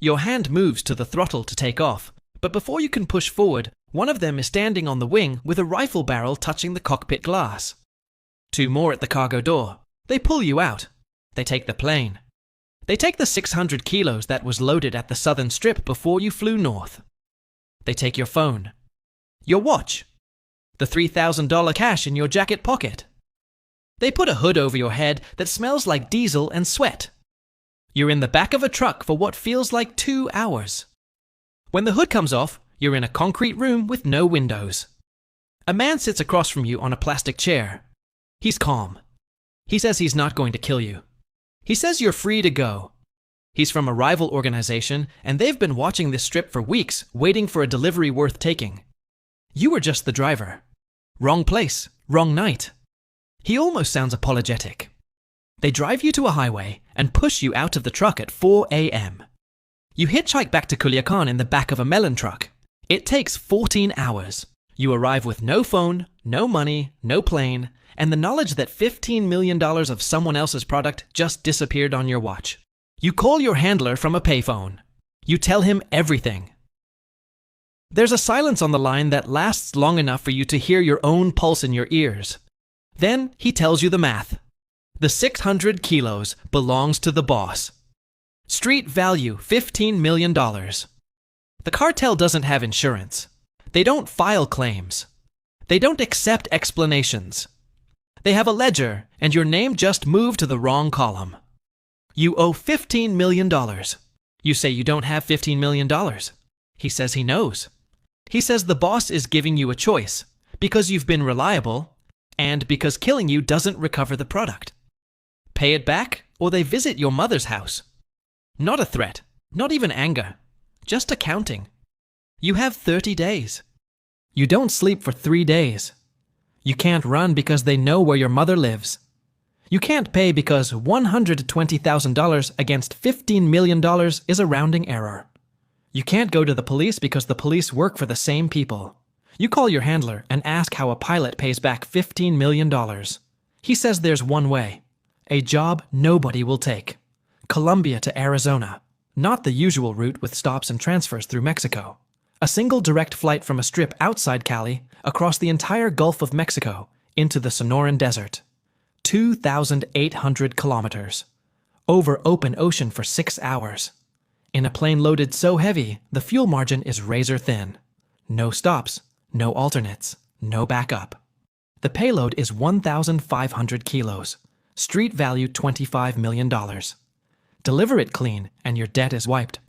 Your hand moves to the throttle to take off, but before you can push forward, one of them is standing on the wing with a rifle barrel touching the cockpit glass. 2 more at the cargo door. They pull you out. They take the plane. They take the 600 kilos that was loaded at the southern strip before you flew north. They take your phone, your watch, the $3,000 cash in your jacket pocket. They put a hood over your head that smells like diesel and sweat. You're in the back of a truck for what feels like 2 hours. When the hood comes off, you're in a concrete room with no windows. A man sits across from you on a plastic chair. He's calm. He says he's not going to kill you. He says you're free to go. He's from a rival organization, and they've been watching this strip for weeks, waiting for a delivery worth taking. You were just the driver. Wrong place, wrong night. He almost sounds apologetic. They drive you to a highway and push you out of the truck at 4 a.m. You hitchhike back to Culiacan in the back of a melon truck. It takes 14 hours. You arrive with no phone, no money, no plane, and the knowledge that $15 million of someone else's product just disappeared on your watch. You call your handler from a payphone. You tell him everything. There's a silence on the line that lasts long enough for you to hear your own pulse in your ears. Then he tells you the math. The 600 kilos belongs to the boss. Street value $15 million. The cartel doesn't have insurance. They don't file claims. They don't accept explanations. They have a ledger, and your name just moved to the wrong column. You owe $15 million. You say you don't have $15 million. He says he knows. He says the boss is giving you a choice, because you've been reliable, and because killing you doesn't recover the product. Pay it back, or they visit your mother's house. Not a threat, not even anger, just accounting. You have 30 days. You don't sleep for 3 days. You can't run because they know where your mother lives. You can't pay because $120,000 against $15 million is a rounding error. You can't go to the police because the police work for the same people. You call your handler and ask how a pilot pays back $15 million. He says there's one way. A job nobody will take. Colombia to Arizona. Not the usual route with stops and transfers through Mexico. A single direct flight from a strip outside Cali across the entire Gulf of Mexico into the Sonoran Desert. 2,800 kilometers. Over open ocean for 6 hours. In a plane loaded so heavy, the fuel margin is razor thin. No stops, no alternates, no backup. The payload is 1,500 kilos. Street value $25 million. Deliver it clean and your debt is wiped.